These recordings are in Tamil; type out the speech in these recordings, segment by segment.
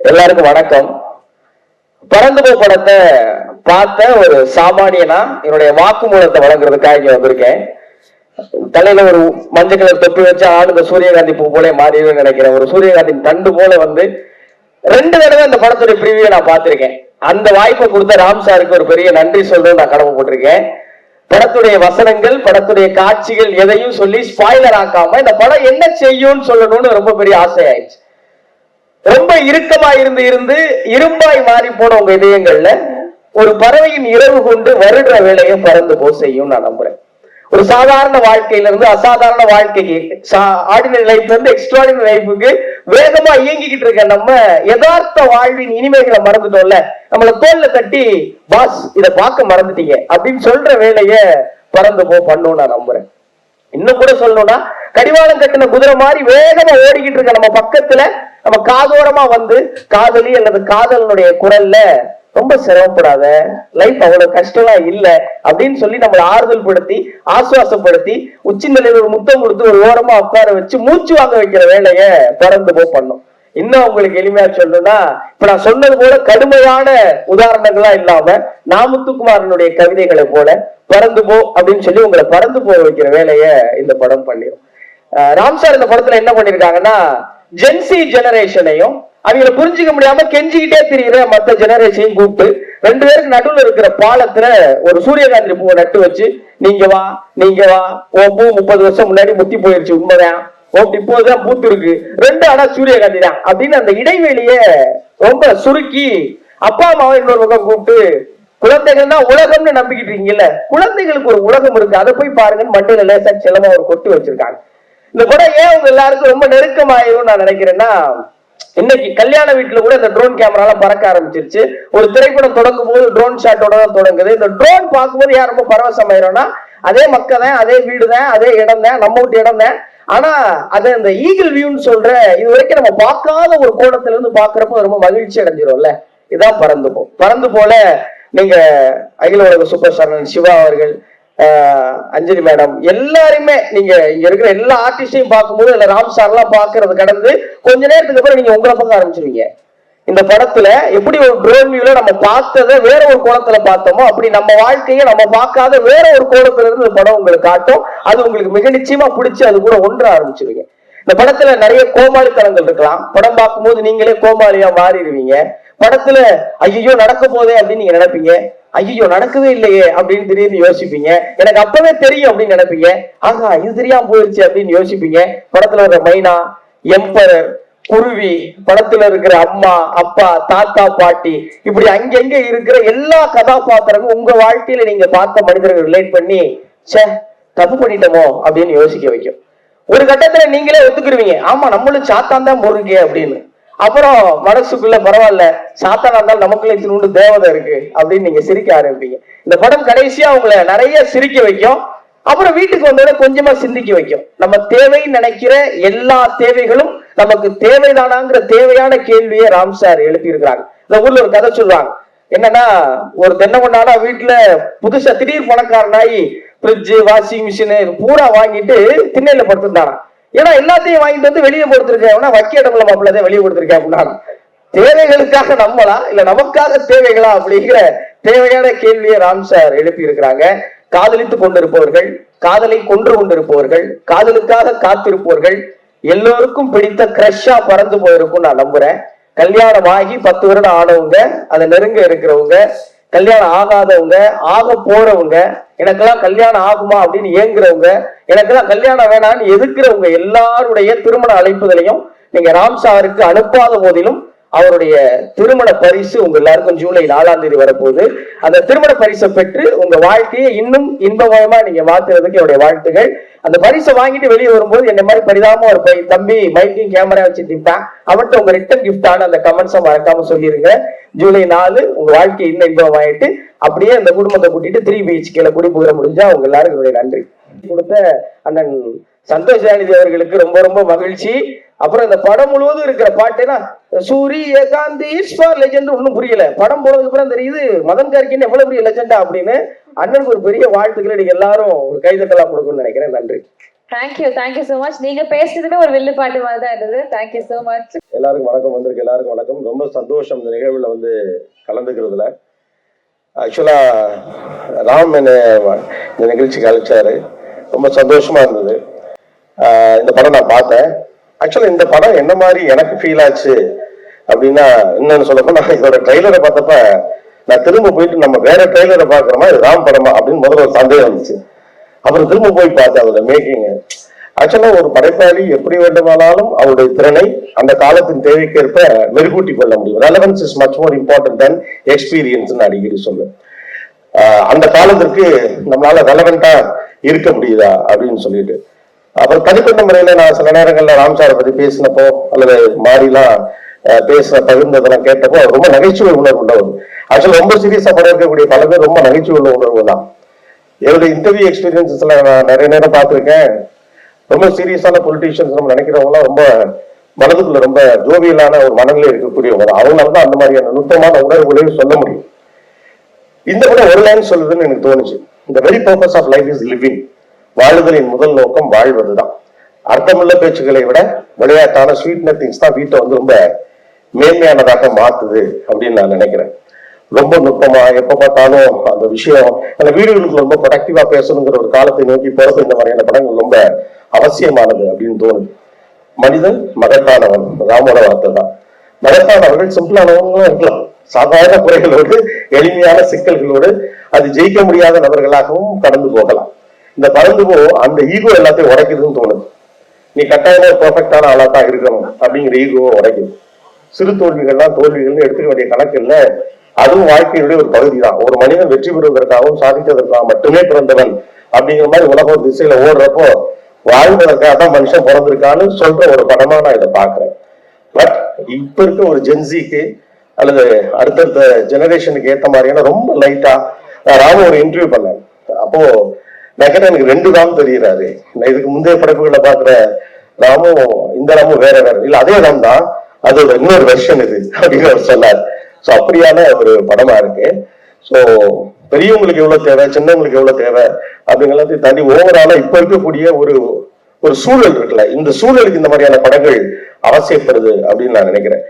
எல்லாருக்கும் வணக்கம். பறந்து படத்தை பார்த்த ஒரு சாமானியனா என்னுடைய வாக்குமூலத்தை வழங்குறதுக்காக இங்க வந்திருக்கேன். தலையில ஒரு மஞ்சள் கலர் தொப்பி வச்சு ஆளுங்க சூரியகாந்தி பூ போல மாறிடுன்னு நினைக்கிறேன். ஒரு சூரியகாந்தி தண்டு போல வந்து 2 தடவை அந்த படத்துடைய பிரிவியை நான் பார்த்திருக்கேன். அந்த வாய்ப்பை கொடுத்த ராம் சாருக்கு ஒரு பெரிய நன்றி சொல்றது நான் கடமைப்பட்டிருக்கேன். படத்துடைய வசனங்கள், படத்துடைய காட்சிகள் எதையும் சொல்லி ஸ்பாய்லர் ஆக்காம இந்த படம் என்ன செய்யும்னு சொல்லணும்னு ரொம்ப பெரிய ஆசை ஆயிடுச்சு. ரொம்ப இறுக்கமா இருந்து இரும்பாய் மாறி போன உங்க இதயங்கள்ல ஒரு பறவையின் இரவு கொண்டு வருடுற வேலையை பறந்து போ செய்யும் நான் நம்புறேன். ஒரு சாதாரண வாழ்க்கையில இருந்து அசாதாரண வாழ்க்கைக்கு, ஆர்டினரி லைஃப்ல இருந்து எக்ஸ்ட்ராடினரி லைஃபுக்கு வேகமா இயங்கிக்கிட்டு இருக்க நம்ம யதார்த்த வாழ்வின் இனிமைகளை மறந்துட்டோம்ல. நம்மள தோல்ல தட்டி பாஸ் இதை பார்க்க மறந்துட்டீங்க அப்படின்னு சொல்ற வேலைய பறந்து போ பண்ணும் நான் நம்புறேன். இன்னும் கூட சொல்லணும்னா, கடிவாளம் கட்டின குதிரை மாதிரி வேகமா ஓடிக்கிட்டு இருக்க நம்ம பக்கத்துல நம்ம காதோரமா வந்து காதலி அல்லது காதலனுடைய குரல்ல ரொம்ப சிரமப்படாத, லைஃப் அவ்வளவு கஷ்டம்லாம் இல்ல அப்படின்னு சொல்லி நம்மளை ஆறுதல் படுத்தி ஆசுவாசப்படுத்தி உச்சி நிலையில ஒரு முத்தம் கொடுத்து ஒரு ஓரமா உட்கார வச்சு மூச்சு வாங்க வைக்கிற வேலைய பறந்து போ பண்ணும். இன்னும் உங்களுக்கு எளிமையா சொல்லணும்னா, இப்ப நான் சொன்னது போல கடுமையான உதாரணங்களா இல்லாம நாமுத்துக்குமாரனுடைய கவிதைகளை போல பறந்து போ அப்படின்னு சொல்லி உங்களை பறந்து போக வைக்கிற வேலைய இந்த படம் பண்ணிடும். ராம் சார் இந்த படத்துல என்ன பண்ணிருக்காங்கன்னா, ஜென்சி ஜெனரேஷனையும் அவங்களை புரிஞ்சுக்க முடியாம கெஞ்சிக்கிட்டே தெரியுற மற்ற ஜெனரேஷனையும் கூப்பிட்டு 2 பேருக்கு நடுவில் இருக்கிற பாலத்துல ஒரு சூரியகாந்தி பூவை நட்டு வச்சு, நீங்க வா ஓ பூ 30 வருஷம் முன்னாடி முத்தி போயிருச்சு, உண்மைதான், இப்போதுதான் பூத்து இருக்கு, 2 ஆனா சூரியகாந்தி தான் அப்படின்னு அந்த இடைவெளிய ரொம்ப சுருக்கி அப்பா அம்மாவை இன்னொரு பக்கம் கூப்பிட்டு, குழந்தைகள் தான் உலகம்னு நம்பிக்கிட்டு இருக்கீங்கல்ல, குழந்தைகளுக்கு ஒரு உலகம் இருக்கு, அதை போய் பாருங்கன்னு மண்டையில லேசா செல்லமா ஒரு கொட்டு வச்சிருக்காங்க. இந்த படம் ஏன் உங்க எல்லாருக்கும் ரொம்ப நெருக்கமாயிரும் நான் நினைக்கிறேன்னா, இன்னைக்கு கல்யாண வீட்டுல கூட இந்த ட்ரோன் கேமராலாம் பறக்க ஆரம்பிச்சிருச்சு. ஒரு திரைப்படம் தொடங்கும் போது ட்ரோன் ஷாட்டோட தான் தொடங்குது. இந்த ட்ரோன் பார்க்கும்போது யார் ரொம்ப பரவசமாயிரும்னா, அதே மக்கள் தான், அதே வீடு தான், அதே இடம் தான், நம்ம வீட்டு இடம் தான். ஆனா அதை இந்த ஈகிள் வியூன்னு சொல்ற இது வரைக்கும் நம்ம பார்க்காத ஒரு கோணத்துல இருந்து பாக்குறப்போ ரொம்ப மகிழ்ச்சி அடைஞ்சிரும்ல. இதான் பறந்து போல நீங்க அகில உலக சூப்பர் ஸ்டார் சிவா அவர்கள், அஞ்சலி மேடம், எல்லாருமே நீங்க இங்க இருக்கிற எல்லா ஆர்டிஸ்டையும் பார்க்கும்போது இல்ல ராம் சார் எல்லாம் பாக்குறது கடந்து கொஞ்ச நேரத்துக்கு அப்புறம் நீங்க உங்களை பார்க்க ஆரம்பிச்சிருவீங்க. இந்த படத்துல எப்படி ஒரு ட்ரோன் வியூல நம்ம பார்த்ததை வேற ஒரு கோணத்துல பார்த்தோமோ அப்படி நம்ம வாழ்க்கையை நம்ம பார்க்காத வேற ஒரு கோணத்துல இருந்து இந்த படம் உங்களுக்கு காட்டும். அது உங்களுக்கு மிக நிச்சயமா பிடிச்சி அது கூட ஒன்ற ஆரம்பிச்சிருவீங்க. இந்த படத்துல நிறைய கோமாளித்தனங்கள் இருக்கலாம். படம் பார்க்கும்போது நீங்களே கோமாளியா மாறிடுவீங்க. படத்துல ஐயோ நடக்க போதே அப்படின்னு நீங்க நினைப்பீங்க, ஐயோ நடக்கவே இல்லையே அப்படின்னு திடீர்னு யோசிப்பீங்க, எனக்கு அப்பவே தெரியும் அப்படின்னு நினைப்பீங்க, ஆகா இது தெரியாம போயிருச்சு அப்படின்னு யோசிப்பீங்க. படத்துல இருக்கிற மைனா, எம்பரர், குருவி, படத்துல இருக்கிற அம்மா அப்பா தாத்தா பாட்டி, இப்படி அங்கங்க இருக்கிற எல்லா கதாபாத்திரங்களும் உங்க வாழ்க்கையில நீங்க பார்த்த மனிதர்கள் ரிலேட் பண்ணி சே தப்பு பண்ணிட்டோமோ அப்படின்னு யோசிக்க வைக்கும். ஒரு கட்டத்துல நீங்களே ஒத்துக்குருவீங்க, ஆமா நம்மளும் சாத்தான் தான் முருகே அப்படின்னு. அப்புறம் மனசுக்குள்ள பரவாயில்ல, சாத்தானா இருந்தாலும் நமக்குள்ள இத்தினூண்டு தேவதை இருக்கு அப்படின்னு நீங்க சிரிக்க ஆரம்பிப்பீங்க. இந்த படம் கடைசியா உங்களை நிறைய சிரிக்க வைக்கும். அப்புறம் வீட்டுக்கு வந்தோட கொஞ்சமா சிந்திக்க வைக்கும். நம்ம தேவைன்னு நினைக்கிற எல்லா தேவைகளும் நமக்கு தேவைதானாங்கிற தேவையான கேள்வியை ராம் சார் எழுப்பி இருக்கிறாங்க. இந்த ஊர்ல ஒரு கதை சொல்லுவாங்க. என்னன்னா, ஒரு தென்னை கொண்டாடா வீட்டுல புதுசா திடீர் பணக்காரனாயி ஃப்ரிட்ஜ், வாஷிங் மிஷின் பூரா வாங்கிட்டு திண்ணையில படுத்திருந்தானா. ஏன்னா எல்லாத்தையும் வாங்கிட்டு வந்து வெளியே கொடுத்துருக்கேன், வக்கி இடம்ல மாப்பிள்ளதான் வெளியே கொடுத்துருக்கேன் அப்படின்னா, தேவைகளுக்காக நம்மளா இல்ல நமக்காக தேவைகளா அப்படிங்கிற தேவையான கேள்வியை ராம் சார் எழுப்பி இருக்கிறாங்க. காதலித்துக் கொண்டிருப்பவர்கள், காதலை கொன்று கொண்டிருப்பவர்கள், காதலுக்காக காத்திருப்பவர்கள் எல்லோருக்கும் பிடித்த கிரஷா பறந்து போயிருக்கும் நான் நம்புறேன். கல்யாணம் ஆகி 10 வருடம் ஆனவங்க, அதை நெருங்க இருக்கிறவங்க, கல்யாணம் ஆகாதவங்க, ஆக போறவங்க, எனக்கெல்லாம் கல்யாணம் ஆகுமா அப்படின்னு ஏங்குறவங்க, எனக்கெல்லாம் கல்யாணம் வேணான்னு எதிர்க்கிறவங்க எல்லாருடைய திருமண அழைப்புகளையும் நீங்க ராம் சாருக்கு அனுப்பாத போதிலும் அவருடைய திருமண பரிசு உங்க எல்லாருக்கும் ஜூலை 4ஆம் தேதி வரப்போகுது. அந்த திருமண பரிசை பெற்று உங்க வாழ்க்கையை இன்னும் இன்பமயமா நீங்க மாத்துறதுக்கு என்னுடைய வாழ்த்துகள். அந்த பரிசை வாங்கிட்டு வெளியே வரும்போது என்ன மாதிரி பரிதாபமா ஒரு தம்பி மைக்கையும் கேமரா வச்சு திப்பான், அவன்கிட்ட உங்க ரிட்டன் கிஃப்டான அந்த கமெண்ட்ஸை மறக்காம சொல்லிருங்க. ஜூலை 4 உங்க வாழ்க்கை இன்னும் இன்பமாயிட்டு அப்படியே அந்த குடும்பத்தை கூட்டிட்டு 3 BHK குடி புகிற முடிஞ்சா உங்க எல்லாருக்கும் என்னுடைய நன்றி. கொடுத்த அண்ணன் சந்தோஷ் தயாநிதி அவர்களுக்கு ரொம்ப ரொம்ப மகிழ்ச்சி. அப்புறம் இந்த படம் முழுவதும் இருக்கிற பாட்டுனா சூரியகாந்தி லெஜெண்ட் ஒன்னும் புரியல. படம் போனதுக்கு அப்புறம் தெரியுது மதன் கார்கின்னு எவ்வளவு பெரிய லெஜெண்டா அப்படின்னு. அண்ணனுக்கு ஒரு பெரிய வாழ்த்துக்களை நீங்க எல்லாரும் ஒரு கைதட்டலா கொடுக்கணும்னு நினைக்கிறேன். நன்றி. Thank you so much. நீங்க பேசுறதுமே ஒரு வில்லு பாட்டு மாதிரி தான் இருந்தது. Thank you so much. எல்லாருக்கும் வணக்கம். வந்திருக்கு எல்லாருக்கும் வணக்கம். ரொம்ப சந்தோஷம் இந்த நிகழ்வுல வந்து கலந்துக்கிறதுல. ஆக்சுவலா ராம் என்ன இந்த நிகழ்ச்சிக்கு அழைச்சாரு, ரொம்ப சந்தோஷமா இருந்தது. இந்த படம் நான் பார்த்தேன். ஆக்சுவலா இந்த படம் என்ன மாதிரி எனக்கு ஃபீல் ஆச்சு அப்படின்னா, என்னன்னு சொல்லப்போ, நான் இதோட ட்ரெய்லரை பார்த்தப்ப நான் திரும்ப போயிட்டு நம்ம வேற ட்ரெய்லரை பார்க்குறோமா இது ராம் படமா அப்படின்னு முதல்ல ஒரு சந்தேகம் வந்துச்சு. அப்புறம் திரும்ப போய் பார்த்தேன் அதோட மேக்கிங். ஆக்சுவலா ஒரு படைப்பாளி எப்படி வேண்டுமானாலும் அவருடைய திறனை அந்த காலத்தின் தேவைக்கேற்ப மெருகூட்டி கொள்ள முடியும். Relevance is much more important then experience அடிக்கடி சொல்லுவேன். அந்த காலத்திற்கு நம்மளால ரெலவெண்டா இருக்க முடியுதா அப்படின்னு சொல்லிட்டு, அப்புறம் தனிப்பட்ட முறையில நான் சில நேரங்கள்ல ராம்சாரை பத்தி பேசினப்போ அல்லது மாறிலாம் பகிர்ந்ததெல்லாம் கேட்டப்போ ரொம்ப நகைச்சுவை உணர்வு உள்ளவர். ஆக்சுவலா ரொம்ப சீரியஸா படம் இருக்கக்கூடிய பல பேர் ரொம்ப நகைச்சுவை உள்ள உணர்வு தான். என்னுடைய இன்டர்வியூ எக்ஸ்பீரியன்சஸ்ல நான் நிறைய நேரம் பார்த்திருக்கேன். ரொம்ப சீரியஸான பொலிட்டீஷியன்ஸ் நம்ம நினைக்கிறவங்களாம் ரொம்ப மனதுக்குள்ள ரொம்ப ஜோவியலான ஒரு மனநிலை இருக்கக்கூடியவங்க. அவங்களாலதான் அந்த மாதிரியான நுட்பமான உணர்வுகளையும் சொல்ல முடியும். இந்த படம் ஒரு லைன் சொல்லுதுன்னு எனக்கு தோணுச்சு. இந்த very purpose of life is living. வாழுதலின் முதல் நோக்கம் வாழ்வதுதான். அர்த்தமுள்ள பேச்சுக்களை விட விளையாட்டான ஸ்வீட் நத்திங்ஸ் தான் வீட்டை வந்து ரொம்ப மேன்மையானதாக மாத்துது அப்படின்னு நான் நினைக்கிறேன். ரொம்ப நுட்பமா எப்ப பார்த்தாலும் அந்த விஷயம் அந்த வீடுகளுக்கு ரொம்ப ப்ரொடக்டிவா பேசணுங்கிற ஒரு காலத்தை நோக்கி போறது இந்த மாதிரியான படங்கள் ரொம்ப அவசியமானது அப்படின்னு தோணுது. மனிதன் மகத்தானவன், ராமோட வார்த்தை தான். மகத்தானவர்கள் சிம்பிளானவங்களும் இருக்கலாம், சாதாரண குறைகளோடு எளிமையான சிக்கல்களோடு அது ஜெயிக்க முடியாத நபர்களாகவும் கடந்து போகலாம். இந்த பறந்து அந்த ஈகோ எல்லாத்தையும் உடைக்குதுன்னு தோணுது. நீ கட்டாயமா பெர்ஃபெக்டான ஆளா தான் இருக்கணும் அப்படிங்கிற ஈகோவை உடைக்குது. சிறு தோல்விகள்லாம் தோல்விகள்னு எடுத்துக்க வேண்டிய கணக்கு இல்லை, அதுவும் வாழ்க்கையுடைய ஒரு பகுதி தான். ஒரு மனிதன் வெற்றி பெறுவதற்காகவும் சாதித்ததற்காக மட்டுமே பிறந்தவன் அப்படிங்கிற மாதிரி உலக திசையில ஓடுறப்போ வாழ்வதற்காக தான் மனுஷன் பிறந்திருக்கான்னு சொல்ற ஒரு படமா நான் இதை பாக்குறேன். பட் இப்ப இருக்க ஒரு ஜென்சிக்கு அல்லது அடுத்தடுத்த ஜெனரேஷனுக்கு ஏத்த மாதிரியான ரொம்ப லைட்டா ராம ஒரு இன்டர்வியூ பண்ணேன். அப்போ நான் கேட்டேன், எனக்கு ரெண்டு ராம் தெரியுறாரு. நான் இதுக்கு முந்தைய படைப்புகளை பாக்குற ராமும் இந்த ராமும் வேற வேற இல்ல, அதே ராம் தான், அதோட இன்னொரு வெர்ஷன் இது அப்படின்னு அவர் சொன்னார். ஸோ அப்படியான ஒரு படமா இருக்கு. ஸோ பெரியவங்களுக்கு எவ்வளவு தேவை, சின்னவங்களுக்கு எவ்வளவு தேவை அப்படிங்கிறதையும் தாண்டி ஓவராலா இப்ப இருக்கக்கூடிய ஒரு சூழல் இருக்குல்ல, இந்த சூழலுக்கு இந்த மாதிரியான படங்கள் அவசியப்படுது அப்படின்னு நான் நினைக்கிறேன்.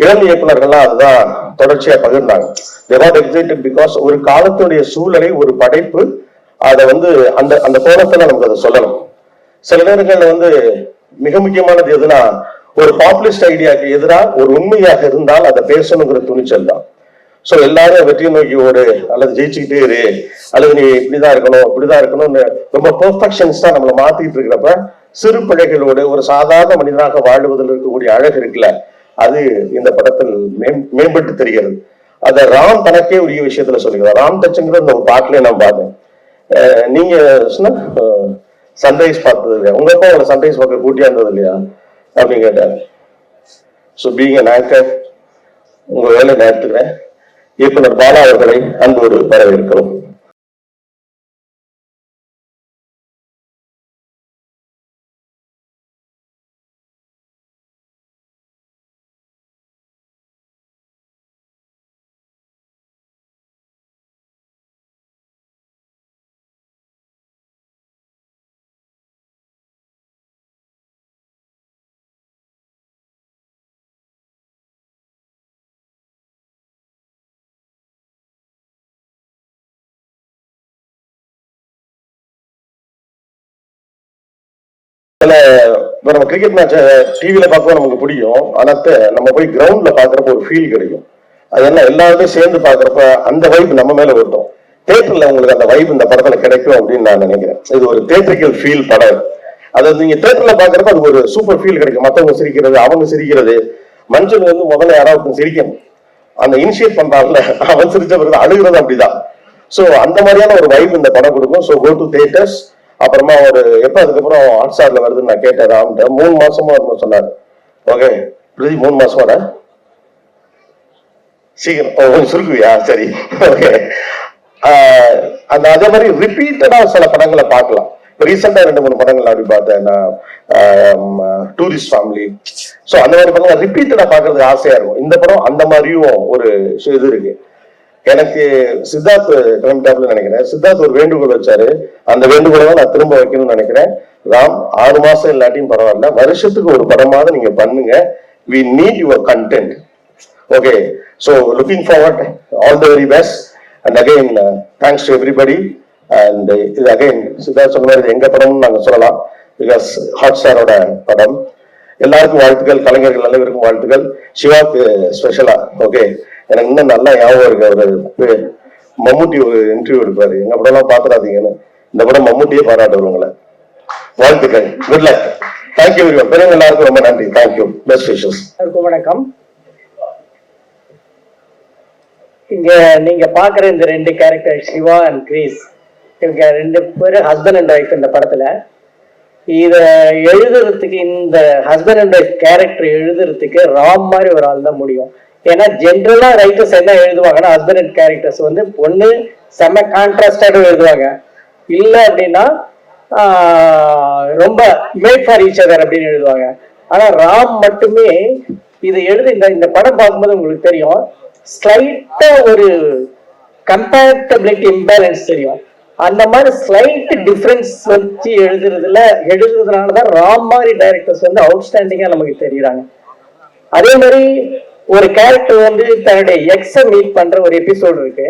இளம் இயக்குநர்கள்லாம் அதுதான் தொடர்ச்சியா பகிர்ந்தாங்க. பிகாஸ் ஒரு காலத்துடைய சூழலை ஒரு படைப்பு அதை வந்து அந்த அந்த கோணத்துல நமக்கு அதை சொல்லணும். சில நேரங்கள்ல வந்து மிக முக்கியமானது எதுனா, ஒரு பாப்புலிஸ்ட் ஐடியாவுக்கு எதிராக ஒரு உண்மையாக இருந்தால் அதை பேசணுங்கிற துணிச்சல் தான். சோ எல்லாரும் வெற்றி நோக்கி ஓடு அல்லது ஜெயிச்சுக்கிட்டே இரு அல்லது நீ இப்படிதான் இருக்கணும் இப்படிதான் இருக்கணும்னு ரொம்ப பெர்ஃபெக்ஷன்ஸ் தான் நம்மளை மாத்திட்டு இருக்கிறப்ப சிறு பிழைகளோடு ஒரு சாதாரண மனிதனாக வாழ்வதில் இருக்கக்கூடிய அழகு இருக்குல்ல, அது இந்த படத்தில் மேம்பட்டு தெரிகிறது. அதை ராம் தனக்கே உரிய விஷயத்துல சொல்லிக்கிறார். ராம் டச்சுங்கிற இந்த ஒரு பாட்டிலே நான் பார்த்தேன். நீங்க சன்ரைஸ் பார்த்தது இல்லையா, உங்க அப்பா ஒரு சன்ரைஸ் பார்க்க கூட்டியா இருந்தது இல்லையா அப்படின்னு கேட்டாரு. ஸோ பீங் அன் ஆங்கர் உங்க வேலை நேரத்துக்கிறேன். இயக்குனர் பாலா அவர்களை அன்போடு வரவேற்கிறோம். நம்ம கிரிக்கெட் மேட்ச டிவில பார்க்க நமக்கு பிடிக்கும், ஆனா நம்ம போய் கிரவுண்ட்ல பாக்குறப்ப ஒரு ஃபீல் கிடைக்கும். அது என்ன எல்லாருமே சேர்ந்து பாக்குறப்ப அந்த வைப் நம்ம மேல ஓட்டும். தியேட்டர்ல உங்களுக்கு அந்த வைப் இந்த படத்துல கிடைக்கும் அப்படின்னு நான் நினைக்கிறேன். இது ஒரு தியேட்டரிக்கல் ஃபீல் படம். அதாவது நீங்க தியேட்டர்ல பாக்குறப்ப அது ஒரு சூப்பர் ஃபீல் கிடைக்கும். மத்தவங்க சிரிக்கிறது, அவங்க சிரிக்கிறது, மனுஷன் வந்து முதல்ல யாராவது சிரிக்கணும், அந்த இனிஷியேட் பண்றாங்கல்ல, அவன் சிரிச்ச பிறகு அழுகிறது அப்படிதான். சோ அந்த மாதிரியான ஒரு வைப் இந்த படம் கொடுக்கும். So go to theatres. அப்புறமா ஒரு எப்ப அதுக்கப்புறம் ஹாட்ஸ்டார்ல வருதுன்னு நான் கேட்டேன். 3 மாசமா சொன்னாரு. ஓகே பிரதி 3 மாசமாடா சீக்கிரம் கொஞ்சம் சுருக்குவியா, சரி ஓகே. அந்த அதே மாதிரி ரிப்பீட்டடா சில படங்களை பார்க்கலாம். ரீசெண்டா 2-3 படங்கள் அப்படி பார்த்தேன். டூரிஸ்ட் ஃபேமிலி, ஸோ அந்த மாதிரி படங்கள் ரிப்பீட்டடா பார்க்கறதுக்கு ஆசையா இருக்கும். இந்த படம் அந்த மாதிரியும் ஒரு இது இருக்கு. எனக்கு சித்தார்த் கிளம்பிட்டாப்ல நினைக்கிறேன். சித்தார்த் ஒரு வேண்டுகோள் வச்சாரு, அந்த வேண்டுகோளை தான் நான் திரும்ப வைக்கணும்னு நினைக்கிறேன். ராம் 6 மாசம் இல்லாட்டியும் பரவாயில்ல, வருஷத்துக்கு ஒரு படமாவது நீங்க பண்ணுங்க. We need your content. Okay, so looking forward, all the very best. And again, thanks to everybody. And இது again சித்தார்த் சொன்ன மாதிரி எங்க படம்னு நாங்க சொல்லலாம், பிகாஸ் ஹாட்ஸ்டாரோட படம். எல்லாருக்கும் வாழ்த்துக்கள், கலைஞர்கள் அனைவருக்கும் வாழ்த்துக்கள். சிவாக்கு ஸ்பெஷலா. ஓகே, எனக்கு இன்னும் நல்லா ஞாபகம் இருக்கு, அவரு மம்முட்டி ஒரு இன்டர்வியூ எடுப்பாரு, எங்க படம் எல்லாம் பாத்துறாதீங்கன்னு. இந்த படம் மம்முட்டியே பாராட்டுவார் உங்களை. வாழ்த்துக்கள், good luck. Thank you very much. பெரியவங்க எல்லாருக்கும் ரொம்ப நன்றி. Thank you, best wishes. எல்லாருக்கும் வணக்கம். இங்க நீங்க பாக்குற இந்த 2 கேரக்டர் சிவா அண்ட் கிரீஸ், இவங்க 2 பேரும் ஹஸ்பண்ட் அண்ட் ஒய்ஃப் இந்த படத்துல. இத எழுதுறதுக்கு, இந்த ஹஸ்பண்ட் அண்ட் ஒய்ஃப் கேரக்டர் எழுதுறதுக்கு ராம் மாதிரி ஒரு ஆள் தான் முடியும். ஏன்னா ஜென்ரலா ரைட்டர்ஸ் என்ன எழுதுவாங்கன்னா, ஹஸ்பண்ட் அண்ட் கேரக்டர்ஸ் வந்து ஒண்ணு செம்ம கான்ட்ராஸ்டாக எழுதுவாங்க, இல்ல அப்படின்னா ரொம்ப மேட் ஃபார் ஈச் அதர் அப்படின்னு எழுதுவாங்க. ஆனா ராம் மட்டுமே இது இந்த படம் பார்க்கும்போது உங்களுக்கு தெரியும், ஸ்லைட்டா ஒரு கம்பேட்டபிலிட்டி இம்பேலன்ஸ் தெரியும். அந்த மாதிரி ஸ்லைட் டிஃபரன்ஸ் வச்சு எழுதுறதுனாலதான் ராம் மாதிரி டைரக்டர்ஸ் வந்து அவுட்ஸ்டாண்டிங்கா நமக்கு தெரியுறாங்க. அதே மாதிரி ஒரு கேரக்டர் வந்து தன்னுடைய எக்ஸ மீட் பண்ற ஒரு எபிசோடு இருக்கு,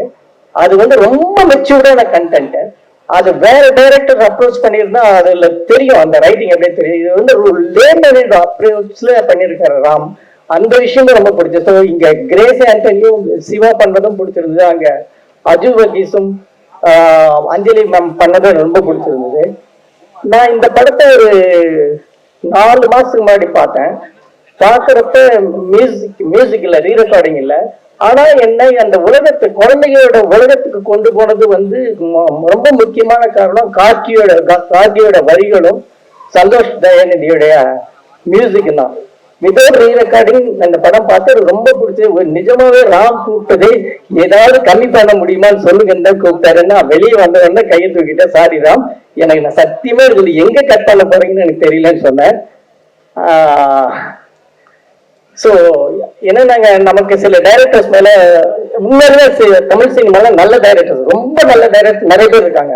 அது வந்து ரொம்ப மெச்சூர்டான கண்டென்ட். அது வேற டைரக்டர் அப்ரோச் பண்ணியிருந்தா அதுல தெரியும், அந்த ரைட்டிங் எப்படியே தெரியும். இது வந்து லேமேட் அப்ரோச்ல பண்ணியிருக்காரு ராம். அந்த விஷயமும் ரொம்ப பிடிச்சது. ஸோ இங்க கிரேஸ் ஆண்டனியும் சிவா பண்ணதும் பிடிச்சிருந்தது, அங்க அஜு வகீஸும் அஞ்சலி மேம் பண்ணதும் ரொம்ப பிடிச்சிருந்தது. நான் இந்த படத்தை ஒரு 4 மாசத்துக்கு முன்னாடி பார்த்தேன். பார்க்கறப்ப மியூசிக் இல்ல, ரீ ரெக்கார்டிங் இல்ல. ஆனா என்னை அந்த குழந்தைகளோட உலகத்துக்கு கொண்டு போனது வந்து ரொம்ப முக்கியமான காரணம் கார்கியோட வரிகளும் சந்தோஷ் தயாநிதியுடைய மியூசிக் தான். விதவுட் ரீ ரெக்கார்டிங் அந்த படம் பார்த்து ரொம்ப பிடிச்சது. நிஜமாவே ராம் கூப்பிட்டதே ஏதாவது கம்மி பண்ண முடியுமான்னு சொல்லுங்கன்னு தான் கூப்பிட்டாருன்னா, வெளியே வந்தவொடனே கையை தூக்கிட்டேன், சாரி ராம், எனக்கு நான் சத்தியமா இருக்குது எங்க கட் பண்ண போறீங்கன்னு எனக்கு தெரியலன்னு சொன்னேன். ஸோ ஏன்னா நமக்கு சில டைரக்டர்ஸ் மேல உண்மையிலே தமிழ் சினிமால நல்ல டைரக்டர்ஸ், ரொம்ப நல்ல டைரக்டர் நிறைய பேர் இருக்காங்க.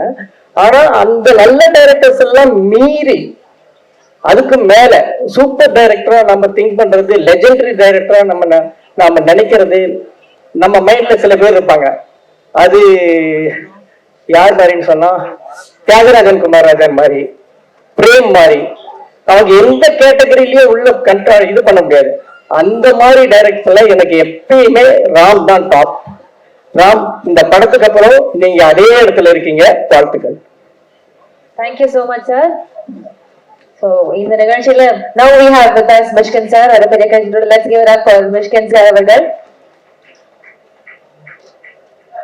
ஆனா அந்த நல்ல டைரக்டர்ஸ் எல்லாம் மீறி அதுக்கு மேல சூப்பர் டைரக்டரா நம்ம திங்க் பண்றது, லெஜெண்டரி டைரக்டரா நம்ம நினைக்கிறது, நம்ம மைண்ட்ல சில பேர் இருப்பாங்க. அது யார் மாதிரின்னு சொன்னா, தியாகராஜன் குமாரராஜன் மாதிரி, பிரேம் மாதிரி, அவங்க எந்த கேட்டகரியிலயே உள்ள இது பண்ண முடியாது. அந்த மாதிரி டைரக்டர்ல எனக்கு எப்பயுமே ராம் தான் டாப். ராம், இந்த படத்துக்கு அப்புறம் நீங்க அதே இடத்துல இருக்கீங்க. வாழ்த்துக்கள். Thank you so much sir. So இந்த நிகழ்ச்சியில now we have with us Mysskin sir. அதை பெரிய கையோட let's give it up for Mysskin sir அவர்கள்.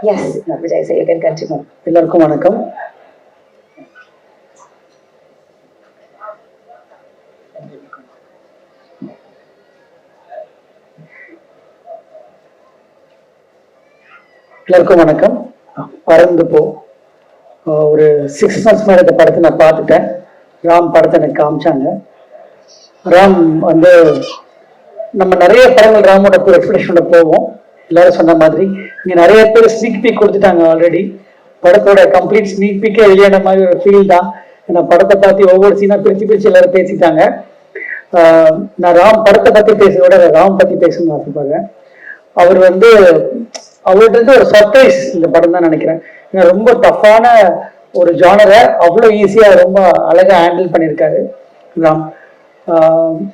Yes, Vijay sir, you can continue. எல்லாருக்கும் வணக்கம். எல்லாருக்கும் வணக்கம். பறந்து போ ஒரு 6 months மேல இந்த படத்தை நான் பார்த்துட்டேன். ராம் படத்தை எனக்கு காமிச்சாங்க. ராம் வந்து நம்ம நிறைய படங்கள் ராமோட எக்ஸ்பிரஷனோட போவோம். எல்லாரும் சொன்ன மாதிரி இங்க நிறைய பேர் ஸ்னீக் பீக் கொடுத்துட்டாங்க ஆல்ரெடி. படத்தோட கம்ப்ளீட் ஸ்னீக் பீக்கே வெளியான மாதிரி ஒரு ஃபீல் தான். ஏன்னா படத்தை பார்த்து ஒவ்வொரு சீனா பிரிச்சு எல்லாரும் பேசிட்டாங்க. நான் ராம் படத்தை பத்தி பேசுறதோட ராம் பத்தி பேசணும்னு ஆசைப்படுறேன். அவர் வந்து அவர்கிட்ட இருந்து ஒரு சர்ப்ரைஸ் இந்த படம் தான் நினைக்கிறேன். ஏன்னா ரொம்ப டஃப்பான ஒரு ஜானரை அவ்வளோ ஈஸியா ரொம்ப அழகா ஹேண்டில் பண்ணியிருக்காரு ராம்.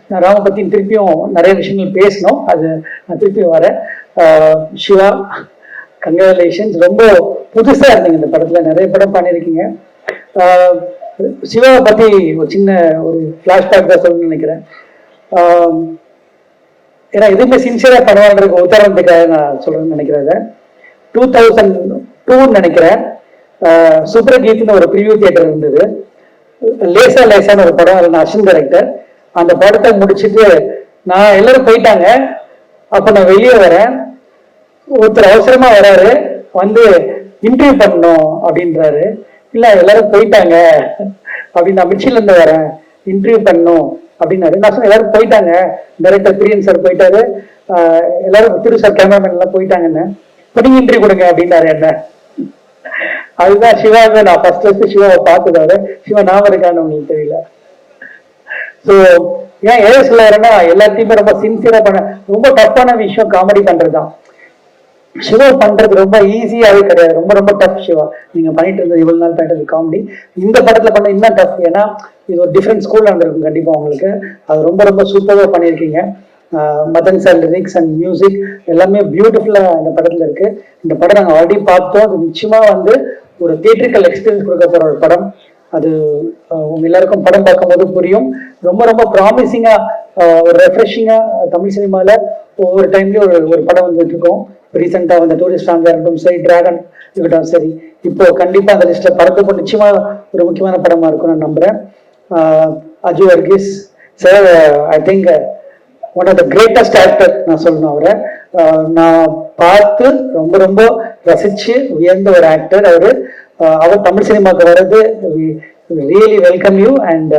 நான் ராம பத்தி திருப்பியும் நிறைய விஷயங்கள் பேசணும், அது நான் திருப்பியும் வரேன். சிவா, கங்க்ராச்சுலேஷன்ஸ். ரொம்ப புதுசா இருந்தீங்க இந்த படத்துல, நிறைய படம் பண்ணியிருக்கீங்க. சிவாவை பத்தி ஒரு சின்ன ஒரு ஃபிளாஷ்பேக் தான் சொல்லணும்னு நினைக்கிறேன். ஏன்னா எதுவுமே சின்சியரா பண்ணுவான்றதுக்கு உதாரணத்துக்காக நான் சொல்றேன்னு நினைக்கிறேன். 2002 நினைக்கிறேன், சுப்ரகீத்னு ஒரு ப்ரிவியூ தியேட்டர் இருந்தது. லேசான ஒரு படம், அது நான் அஸ்வின் டைரக்டர். அந்த படத்தை முடிச்சுட்டு நான் எல்லாரும் போயிட்டாங்க. அப்ப நான் வெளியே வரேன். ஒருத்தர் அவசரமா வராரு, வந்து இன்டர்வியூ பண்ணணும் அப்படின்றாரு. இல்ல எல்லாரும் போயிட்டாங்க அப்படின்னு, நான் மிச்சில இருந்து வரேன், இன்டர்வியூ பண்ணணும் அப்படின்னாரு. நான் சொன்னேன் எல்லாரும் போயிட்டாங்க, டைரக்டர் பிரியன் சார் போயிட்டாரு, எல்லாரும் திரு சார் கேமராமேன் எல்லாம் போயிட்டாங்கன்னு. இப்ப நீங்க இன்டர்வியூ கொடுங்க அப்படின்னாரு என்ன. அதுதான் சிவா, நான் ஃபர்ஸ்ட் சிவாவை பார்த்ததோட சிவா ஞாபகம் இருக்கான்னு உங்களுக்கு தெரியல. ஸோ ஏன் எதை சொல்ல வரேன்னா, எல்லாத்தையுமே ரொம்ப சின்சியரா பண்ண, ரொம்ப டஃப்பான விஷயம் காமெடி பண்றதுதான். சிவா பண்றது ரொம்ப ஈஸியாவே கிடையாது, ரொம்ப ரொம்ப டஃப். சிவா நீங்க பண்ணிட்டு இருந்தது இவ்வளவு நாள் பண்ணிட்டு காமெடி, இந்த படத்துல பண்ண இன்னும் டஃப். ஏன்னா இது ஒரு டிஃப்ரெண்ட் ஸ்கூல்ல இருந்திருக்கும் கண்டிப்பா உங்களுக்கு. அது ரொம்ப ரொம்ப சூப்பரா பண்ணியிருக்கீங்க. Madan sir lyrics and music எல்லாமே பியூட்டிஃபுல்லா இந்த படத்துல இருக்கு. இந்த படம் நாங்கள் ஆல்ரெடி பார்த்தோம். அது நிச்சயமா வந்து ஒரு தியேட்ரிக்கல் எக்ஸ்பீரியன்ஸ் கொடுக்க போற ஒரு படம். அது உங்க எல்லாருக்கும் படம் பார்க்கும்போது புரியும். ரொம்ப ரொம்ப ப்ராமிசிங்கா, ஒரு ரெஃப்ரெஷிங்கா தமிழ் சினிமால ஒவ்வொரு டைம்லயும் ஒரு படம் வந்துட்டு இருக்கோம். ரீசெண்டா வந்த டூரிஸ்ட் ஸ்டாங்கா இருக்கட்டும் சரி, டிராகன் இருக்கட்டும் சரி, இப்போ கண்டிப்பா அந்த லிஸ்ட்ல படத்துக்கு நிச்சயமா ஒரு முக்கியமான படமா இருக்கும் நான் நம்புறேன். Aju Varghese sir, I think one of the greatest actor நான் சொல்லணும். அவரை நான் பார்த்து ரொம்ப ரொம்ப ரசிச்சு உயர்ந்த ஒரு ஆக்டர் அவரு. அவர் தமிழ் சினிமாவுக்கு வர்றது really welcome you and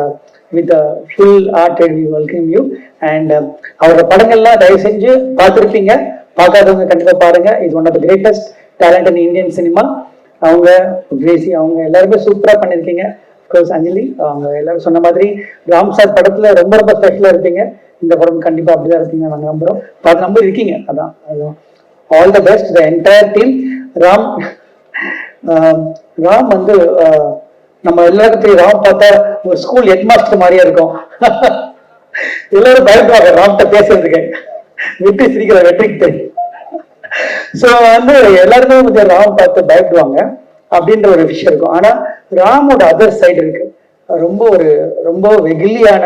with full art we welcome you. And அவரோட படங்கள்லாம் தயவு செஞ்சு பார்த்துருப்பீங்க, பார்க்காதவங்க கண்டிப்பா பாருங்க. இது one of the greatest talent in Indian cinema. அவங்க கிரேசி, அவங்க எல்லாருமே சூப்பரா பண்ணிருக்கீங்க. அஞ்சலி, அவங்க எல்லாரும் சொன்ன மாதிரி ராம் சார் படத்துல ரொம்ப ரொம்ப ஸ்பெஷலா இருப்பீங்க. இந்த படம் கண்டிப்பா அப்படிதான் இருப்பீங்க நாங்க நம்புறோம். பார்த்து நம்ப இருக்கீங்க. அதான் all the best the entire team. Ram Ram வந்து நம்ம எல்லாருக்கும் தெரியும், ராம் பார்த்தா ஒரு ஸ்கூல் ஹெட் மாஸ்டர் மாதிரியே இருக்கும். எல்லாரும் பயப்படுவாங்க ராம்கிட்ட பேசுறதுக்கு, வெற்றி சிரிக்கிற வெற்றிக்கு தெரியும். சோ வந்து எல்லாருமே வந்து ராம் பார்த்து பயப்படுவாங்க அப்படின்ற ஒரு விஷயம் இருக்கும். ஆனா ராமோட அதர் சைடு இருக்கு. ரொம்ப வெகுலியான,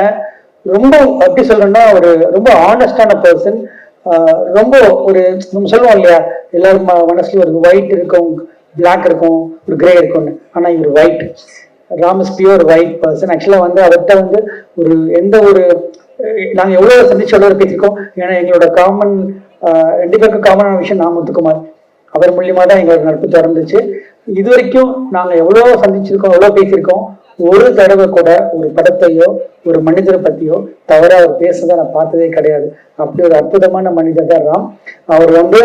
ரொம்ப எப்படி சொல்றோம்னா ஒரு ரொம்ப ஆனஸ்டான பர்சன். ரொம்ப ஒரு நம்ம சொல்லுவோம் இல்லையா, எல்லாரும் மனசுல ஒரு ஒயிட் இருக்கும், பிளாக் இருக்கும், ஒரு கிரே இருக்கும்னு. ஆனா இவர் white. Ram is pure white person. ஆக்சுவலா வந்து அவர்கிட்ட வந்து ஒரு எந்த ஒரு நாங்க எவ்வளவு சந்திச்சு எவ்வளவு பேசியிருக்கோம். ஏன்னா எங்களோட காமன், ரெண்டு பேருக்கும் காமனான விஷயம் நான் முத்துக்குமார். அவர் மூலியமா தான் எங்களோட நட்பு தொடர்ந்துச்சு. இது வரைக்கும் நாங்க எவ்வளவு சந்திச்சிருக்கோம், எவ்வளவு பேசியிருக்கோம். ஒரு தடவை கூட ஒரு படத்தையோ ஒரு மனிதரை பத்தியோ தவறா அவர் பேசுறத நான் பார்த்ததே கிடையாது. அப்படி ஒரு அற்புதமான மனிதர் தான் ராம். அவர் வந்து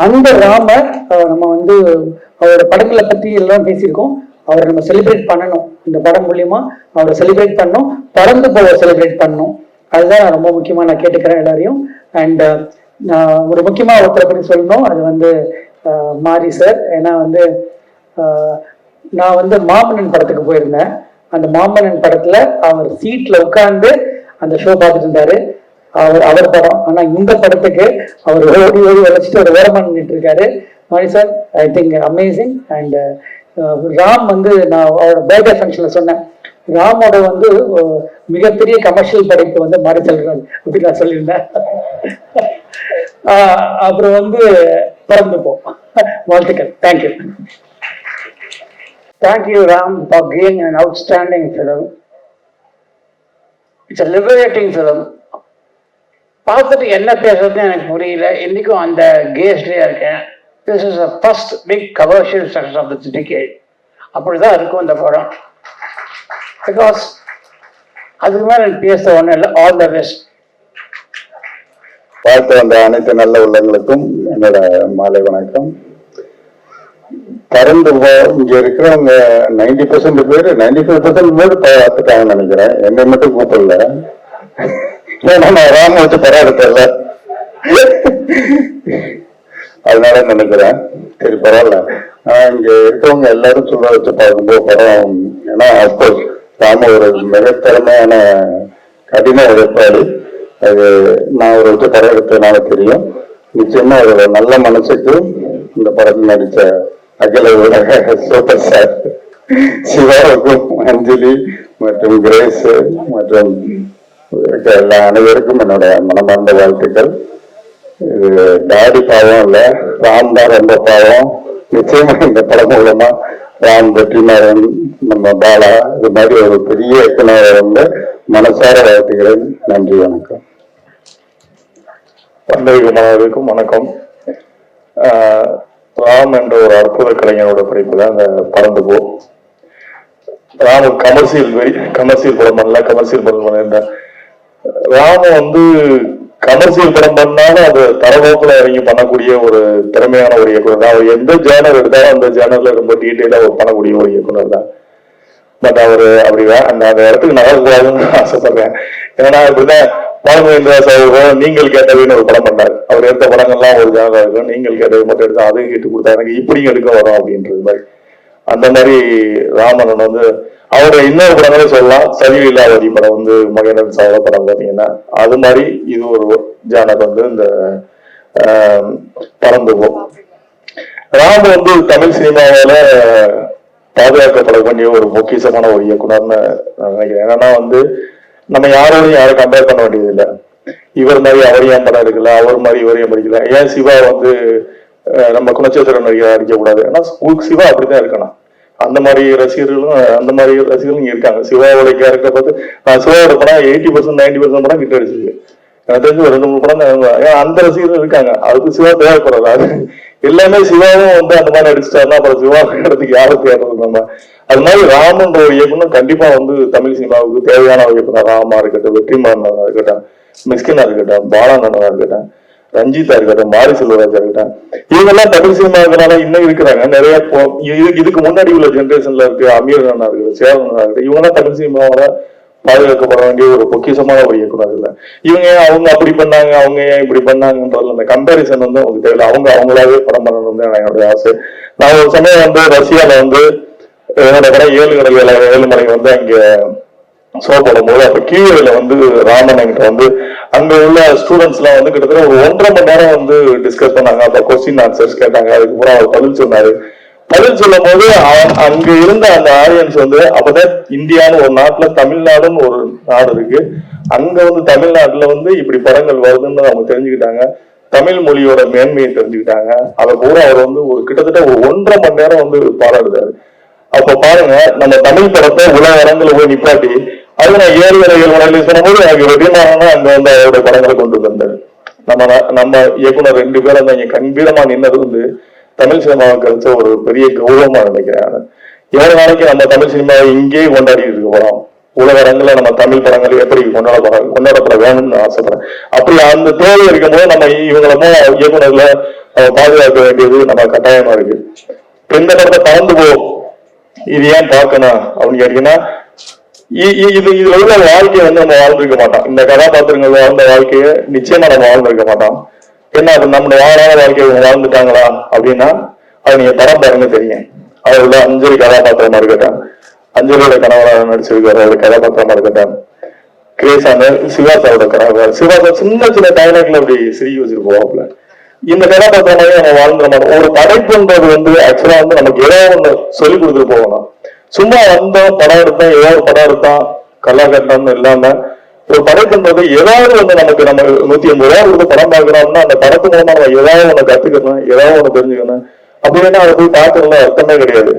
அந்த ராம நம்ம வந்து அவரோட படங்களை பத்தி எல்லாம் பேசியிருக்கோம். அவரை நம்ம செலிப்ரேட் பண்ணணும். இந்த படம் மூலியமா அவரை செலிப்ரேட் பண்ணணும், பறந்து போக செலிப்ரேட் பண்ணணும். அதுதான் நான் ரொம்ப முக்கியமா நான் கேட்டுக்கிறேன் எல்லாரையும். அண்ட் நான் ஒரு முக்கியமா ஒருத்தரை பத்தி சொல்லணும், அது வந்து மாரி சார். ஏன்னா வந்து நான் வந்து மாமன்னன் படத்துக்கு போயிருந்தேன். அந்த மாமன்னன் படத்துல அவர் சீட்ல உட்கார்ந்து அந்த ஷோ பார்த்துட்டு இருந்தாரு. அவர் படம். ஆனா இந்த படத்துக்கு அவர் ஓடி வளைச்சிட்டு ஒரு ஓரமா நின்றுட்டு இருக்காரு. மாரி sir, I think amazing. And Ram வந்து நான் அவரோட பர்த்டே ஃபங்க்ஷன்ல சொன்னேன், ராமோட வந்து மிகப்பெரிய கமர்ஷியல் படைப்பு வந்து மாரி செல்வராஜ் அப்படி நான் சொல்லியிருந்தேன். அப்புறம் வந்து பறந்து போ. வாழ்த்துக்கள். Thank you. Thank you, Ram, for being an outstanding film. It's a liberating film. பார்த்துட்டு என்ன பேசுறதுன்னு எனக்கு புரியல. இன்னைக்கும் அந்த கேஸ்ட்லயே இருக்கேன். This is the first big commercial success of this decade. அப்படிதான் இருக்கும் இந்த படம். Because அதுக்கு மேல எனக்கு பேச ஒன்றும் இல்லை. All the best. பார்த்து வந்த அனைத்து நல்ல உள்ளங்களுக்கும் என்னோட மாலை வணக்கம். பறந்து இங்க இருக்கிறவங்க 90% பேர் 95% பேர் பார்த்துட்டாங்கன்னு நினைக்கிறேன். என்னை மட்டும் கூப்பிடல, ஏன்னா நான் ராம வச்சு படம் எடுத்தல, அதனால நினைக்கிறேன். சரி பரவாயில்ல. இங்க இருக்கவங்க எல்லாரும் சொல்ல வச்சு பார்க்கும்போது படம், ஏன்னா அப்கோர்ஸ் ராம ஒரு மிக திறமையான கடின உழைப்பாளி. அது நான் ஒரு வச்சு படம் எடுத்ததுனால தெரியும். நிச்சயமா ஒரு நல்ல மனசுக்கு இந்த படத்தில் நடிச்ச அகில உலக சூப்பர் ஸ்டார் சிவாவுக்கும், அஞ்சலி மற்றும் கிரேஸ் மற்றும் எல்லா அனைவருக்கும் என்னோட மனமார்ந்த வாழ்த்துக்கள். இது டாடி பாவம் இல்ல, ராம் தான் ரொம்ப பாவம். நிச்சயமா இந்த படம் மூலமா ராம், வெற்றிமாறன், நம்ம பாலா இது மாதிரி ஒரு பெரிய இயக்குனர் வந்து மனசார வாழ்த்துக்கிறேன். நன்றி, வணக்கம். பந்தவிக்கும் வணக்கம். ராம் என்ற ஒரு அற்புத கலைஞரோட படைப்பு தான் அந்த பறந்து போ. ராம் கமர்சியல் படம் பண்ணல, கமர்சியல் படம் பண்ணிருந்த ராம வந்து கமர்ஷியல் படம் பண்ணாலும் அது தரவோக்கில் இறங்கி பண்ணக்கூடிய ஒரு திறமையான ஒரு இயக்குனர் தான். அவர் எந்த ஜேர்னர் எடுத்தாலும் அந்த ஜேர்னர்ல ரொம்ப டீட்டெயிலாக பண்ணக்கூடிய ஒரு இயக்குனர் தான். பட் அவரு அப்படி அந்த அந்த இடத்துக்கு நகரக்கூடாதுன்னு ஆசைப்படுறேன். ஏன்னா இப்படிதான் பாலுமகேந்திரா சார் நீங்கள் கேட்டவைன்னு ஒரு படம் பண்ணாரு. அவர் எடுத்த படங்கள்லாம் ஒரு ஜானரா இருக்கும். நீங்கள் கேட்டவை மட்டும் எடுத்து அதையும் கேட்டு கொடுத்தா எனக்கு இப்படியும் எடுக்க வரும் அப்படின்றது மாதிரி. அந்த மாதிரி ராமன் வந்து அவருடைய இன்னொரு படங்களே சொல்லலாம். சரிவு இல்லாதவதி படம் வந்து மகேந்திரன் சாரோட படம் பார்த்தீங்கன்னா அது மாதிரி இது ஒரு ஜானர் வந்து இந்த பறந்துவோம். ராம் வந்து தமிழ் சினிமாவில பாதுகாக்கப்பட வேண்டிய ஒரு பொக்கிஷமான ஒரு இயக்குனர்னு நான் நினைக்கிறேன். ஏன்னா வந்து நம்ம யாரோடையும் யாரும் கம்பேர் பண்ண வேண்டியது இல்லை. இவர் மாதிரி அவர் ஏன் படம் எடுக்கல, அவர் மாதிரி இவர் ஏன் படிக்கல, ஏன் சிவா வந்து நம்ம குணச்சேத்திர நடிகை அடிக்கக்கூடாது. ஏன்னா சிவா அப்படித்தான் இருக்கணும். அந்த மாதிரி ரசிகர்களும் இங்க இருக்காங்க. சிவாவோட கேரக்டர் பார்த்து நான் சிவாவோட படம் 80% 90% படம் கிட்ட அடிச்சிருக்கு. எனக்கு தெரிஞ்சு ஒரு 2-3 படம் தான் அந்த ரசிகர்கள் இருக்காங்க. அதுக்கு சிவா தேவைப்படுறது. அது எல்லாமே சிவாவும் வந்து அந்த மாதிரி அடிச்சுட்டாருன்னா அப்புறம் சிவா இடத்துக்கு யாரும் தேடுறது நம்ம. அது மாதிரி ராமன்ற ஒரு இயக்குனர் கண்டிப்பா வந்து தமிழ் சினிமாவுக்கு தேவையான ஒரு இயக்குனர். ராமா இருக்கட்டும், வெற்றிமாறனா இருக்கட்டும், மிஸ்கினா இருக்கட்டும், பாலானந்தனா இருக்கட்டும், ரஞ்சிதா இருக்கட்டும், மாரி செல்வராஜா இருக்கட்டும், இவங்கெல்லாம் தமிழ் சினிமாவுக்குனால இன்னும் இருக்கிறாங்க. நிறைய இதுக்கு முன்னாடி உள்ள ஜென்ரேஷன்ல இருக்கு அமீர் அண்ணா இருக்கட்டும், சேவன் இருக்கட்டும், இவங்கெல்லாம் தமிழ் சினிமாவோட பாதுகாக்கப்பட வேண்டிய ஒரு பொக்கிஷமான ஒரு இயக்குனர் இல்லை. இவங்க அவங்க அப்படி பண்ணாங்க, அவங்க ஏன் இப்படி பண்ணாங்கன்றதுல அந்த கம்பேரிசன் வந்து அவங்க தேவையில்லை. அவங்களாவே படம் பண்ணணும் தான் என்னுடைய ஆசை. நான் ஒரு சமயம் வந்து ரஷ்யால வந்து என்னோட படம் 7 மலை வந்து அங்க ஷோ போடும்போது அப்ப கீழே வந்து ராமன் என்கிட்ட வந்து அங்க உள்ள ஸ்டூடெண்ட்ஸ் எல்லாம் வந்து கிட்டத்தட்ட ஒரு 1.5 மணி நேரம் வந்து டிஸ்கஸ் பண்ணாங்க. அப்ப கொஸ்டின் ஆன்சர்ஸ் கேட்டாங்க. அதுக்கப்புறம் அவர் பதில் சொன்னாரு. பதில் சொல்லும் போது அங்க இருந்த அந்த ஆடியன்ஸ் வந்து அப்பதான் இந்தியான்னு ஒரு நாட்டுல தமிழ்நாடுன்னு ஒரு நாடு இருக்கு. அங்க வந்து தமிழ்நாட்டுல வந்து இப்படி படங்கள் வருதுன்னு அவங்க தெரிஞ்சுக்கிட்டாங்க. தமிழ் மொழியோட மேன்மையை தெரிஞ்சுக்கிட்டாங்க. அதை பூரா அவர் வந்து ஒரு கிட்டத்தட்ட ஒரு 1.5 மணி நேரம் வந்து பாராடுதாரு. அப்ப பாருங்க, நம்ம தமிழ் படத்தை உலக அரங்குல போய் நிப்பாட்டி அது நான் 7 ரிலீஸ் பண்ணும்போது எனக்கு வெற்றிமாறனா அங்க வந்து அவருடைய படங்களை கொண்டு வந்தாரு. நம்ம இயக்குனர் 2 பேரும் அங்க கம்பீரமா நின்னது வந்து தமிழ் சினிமாவுக்கு கிடைச்ச ஒரு பெரிய கௌரவமா நினைக்கிறேன். எவ்வளவு நாளைக்கு நம்ம தமிழ் சினிமாவை இங்கேயே கொண்டாடிட்டு இருக்க போறோம். உலக அரங்குல நம்ம தமிழ் படங்கள் எப்படி கொண்டாடப்பட வேணும்னு ஆசைப்படுறேன். அப்படி அந்த தேவை இருக்கும் போது நம்ம இவங்களமோ இயக்குனர்ல பாதுகாக்க வேண்டியது நம்ம கட்டாயமா இருக்கு. இந்த படத்தை பறந்து போ இது ஏன் பார்க்கணும் அப்படின்னு கேட்டீங்கன்னா இதுல உள்ள வாழ்க்கையை வந்து நம்ம வாழ்ந்திருக்க மாட்டோம். இந்த கதாபாத்திரங்கள் வாழ்ந்த வாழ்க்கையை நிச்சயமா நம்ம வாழ்ந்திருக்க மாட்டோம். என்ன அது நம்மளுடைய வாழாத வாழ்க்கையை வாழ்ந்துட்டாங்களா அப்படின்னா அது நீங்க படம் பாருங்க தெரியும். அது உள்ள அஞ்சலி கதாபாத்திரமா இருக்கட்டும், அஞ்சலியோட கணவராக நடிச்சிருக்காரு அவருடைய கதாபாத்திரமா இருக்கட்டும், கிரேசான சிவாசாவோட கணவர் சிவாசா சின்ன சின்ன டைலாக்ல அப்படி சிரிக்க வச்சுட்டு போவாப்புல. இந்த கதாபாத்திரமாவே நம்ம வாழ்ந்துட மாட்டோம். ஒரு படைப்புன்றது வந்து ஆக்சுவலா வந்து நமக்கு ஏதாவது ஒண்ணு சொல்லி கொடுத்துட்டு போகணும். சும்மா வந்தோம் படம் எடுத்தோம், ஏதாவது படம் எடுத்தோம் கலாகட்டம்னு இல்லாம ஒரு படைப்புன்றது ஏதாவது வந்து நமக்கு நம்ம 150 ரூபா கொடுத்து படம் பார்க்கிறோம்னா அந்த படத்து மூலமா நம்ம ஏதாவது ஒண்ணு கத்துக்கணும், ஏதாவது ஒண்ணு தெரிஞ்சுக்கணும். அப்படின்னா அதை போய் பார்க்கறதுல அர்த்தமே கிடையாது.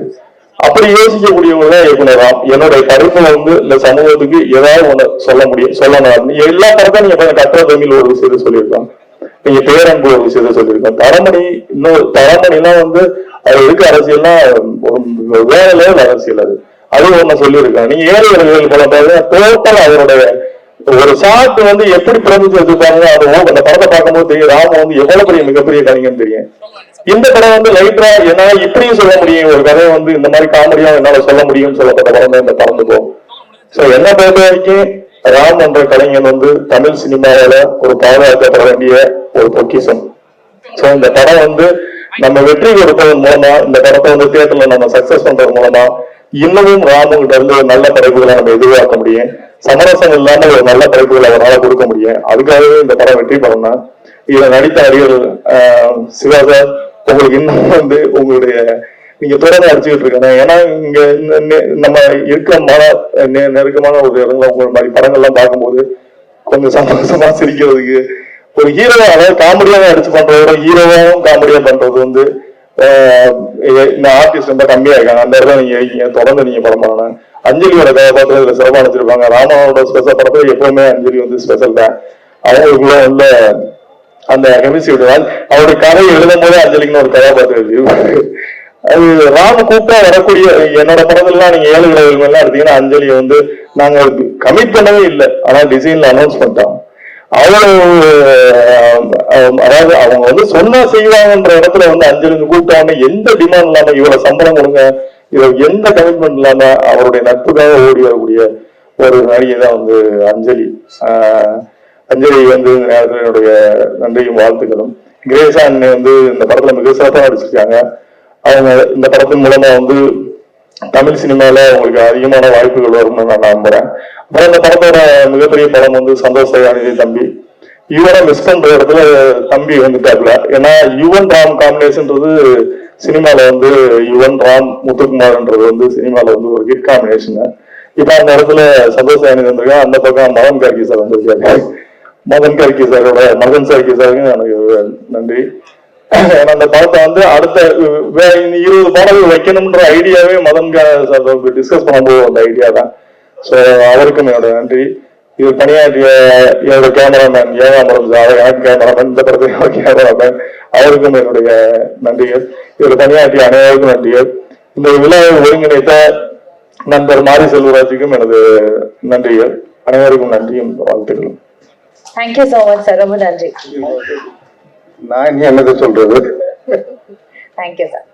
அப்படி யோசிக்கக்கூடியவங்க தான் இயக்குனராம். என்னுடைய படைப்புல வந்து இந்த சமூகத்துக்கு ஏதாவது ஒண்ணு சொல்லணும். எல்லா படத்தையும் நீங்க கற்ற தமிழ் ஒரு விஷயத்த சொல்லியிருக்கோம், நீங்க பேரன்பு ஒரு விஷயத்த சொல்லியிருக்கோம். தரமணினா வந்து அது இருக்க அரசியல்னா ஒரு வேற லெவல் அரசியல். அது ஒண்ணு சொல்லியிருக்கேன். நீங்க 7 படம் டோட்டல் அவருடைய ஒரு ஷாட் வந்து எப்படி பிரமிச்சு வச்சிருப்பாங்க. அது அந்த படத்தை பார்க்கும்போது தெரியும் ராம வந்து எவ்வளவு பெரிய மிகப்பெரிய கலைஞன்னு தெரியும். இந்த படம் வந்து லைட்டா என்னால இப்படியும் சொல்ல முடியும், ஒரு கதையை வந்து இந்த மாதிரி காமெடியா என்னால சொல்ல முடியும்னு சொல்லப்பட்ட படம் தான் இந்த பறந்துப்போம். சோ என்ன பொறுத்த வரைக்கும் ராம் என்ற கலைஞன் வந்து தமிழ் சினிமாவில ஒரு பாதுகாக்கப்பட வேண்டிய ஒரு பொக்கிஷம். சோ இந்த படம் வந்து நம்ம வெற்றி கொடுப்பதன் மூலமா, இந்த படத்தை வந்து தியேட்டர்ல நம்ம சக்சஸ் பண்றது மூலமா இன்னமும் ராமுகிட்ட இருந்து ஒரு நல்ல படைப்புகளை நம்ம எதிர்பார்க்க முடியும். சமரசம் இல்லாம ஒரு நல்ல படைப்புகளை அவரால் கொடுக்க முடியும். அதுக்காகவே இந்த படம் வெற்றி பெறணும்னா இதுல நடித்த நடிகர் சிவாசா உங்களுக்கு இன்னும் வந்து உங்களுடைய நீங்க தொடர்ந்து அடிச்சுக்கிட்டு இருக்காங்க. ஏன்னா இங்க நம்ம இருக்க நெருக்கமான ஒரு இடங்கள உங்க மாதிரி படங்கள்லாம் பார்க்கும்போது கொஞ்சம் சந்தோஷமா சிரிக்கிறதுக்கு ஒரு ஹீரோவா, அதாவது காமெடியாக அடிச்சு பண்றதோட ஹீரோவாவும் காமெடியா பண்றது வந்து இந்த ஆர்டிஸ்ட் ரொம்ப கம்மியா இருக்காங்க. அந்த இடத்துல நீங்க தொடர்ந்து நீங்க படம் பண்ணணும். அஞ்சலியோட கதாபாத்திரம் இதுல சிறப்பா நினைச்சிருப்பாங்க. ராமாவோட ஸ்பெஷல் படத்துல எப்பவுமே அஞ்சலி வந்து ஸ்பெஷல் தான். அவங்களுக்குள்ள உள்ள அந்த கெமிஸ்ட்ரி அவருடைய கதை எழுதும் போதே அஞ்சலிக்குன்னு ஒரு கதாபாத்திரம் எழுதிருப்பாரு. அது ராம கூப்பிட்டா வரக்கூடிய என்னோட படத்துலாம் நீங்க 7 எல்லாம் எடுத்தீங்கன்னா அஞ்சலியை வந்து நாங்க கமிட் பண்ணவே இல்லை, ஆனா டிசைன்ல அனௌன்ஸ் பண்ணிட்டோம். அவ்வளவு அதாவது அவங்க வந்து சொன்னா செய்வாங்கன்ற இடத்துல வந்து அஞ்சலி கூப்பிட்டாங்க, எந்த டிமாண்ட் இல்லாம இவ்வளவு சம்பளம் கொடுங்க, இவ்வளவு எந்த கமிட்மெண்ட் இல்லாம அவருடைய நட்புக்காக ஓடி வரக்கூடிய ஒரு நடிகை தான் வந்து அஞ்சலி. அஞ்சலி வந்து இந்த நேரத்தில் என்னுடைய நன்றியும் வாழ்த்துக்களும். கிரேஸா அண்ணன் வந்து இந்த படத்துல மிக சிறப்பாக நடிச்சிருக்காங்க. அவங்க இந்த படத்தின் மூலமா வந்து தமிழ் சினிமால அவங்களுக்கு அதிகமான வாய்ப்புகள் வரும்னு நான் நம்புறேன். அப்புறம் இந்த படத்தோட மிகப்பெரிய படம் வந்து சந்தோஷ் தயாநிதி தம்பி. யுவனை மிஸ் பண்ற இடத்துல தம்பி வந்துட்டாப்ல. ஏன்னா யுவன் ராம் காம்பினேஷன்ன்றது சினிமால வந்து யுவன் ராம் முத்துக்குமார்ன்றது வந்து சினிமால வந்து ஒரு ஹிட் காம்பினேஷன். இப்ப அந்த இடத்துல சந்தோஷ் தயாநிதி வந்திருக்காங்க, அந்த பக்கம் மதன் கார்கி சார் வந்திருக்காரு. மதன் கார்கி சாரோட மதன் கார்கி சாருக்கு எனக்கு நன்றி. ஏன்னா அந்த படத்தை வந்து அடுத்த 20 பாடல்கள் வைக்கணும்ன்ற ஐடியாவே மதன் சார் டிஸ்கஸ் பண்ணும்போது அந்த ஐடியா தான். ஸோ அவருக்கும் என்னோட நன்றி. இது பணியாற்றிய என்னோட கேமராமேன் ஏகாம்பரம் சார், எனக்கு கேமராமேன், இந்த படத்தில் கேமராமேன், அவருக்கும் என்னுடைய நன்றிகள். இதில் பணியாற்றிய அனைவருக்கும் நன்றிகள். இந்த விழாவை ஒருங்கிணைத்த நண்பர் மாரி செல்வராஜுக்கும் எனது நன்றிகள். அனைவருக்கும் நன்றியும் வாழ்த்துக்களும். தேங்க்யூ சோ மச் சார், ரொம்ப நன்றி. நான் என்னது சொல்றது? Thank you sir.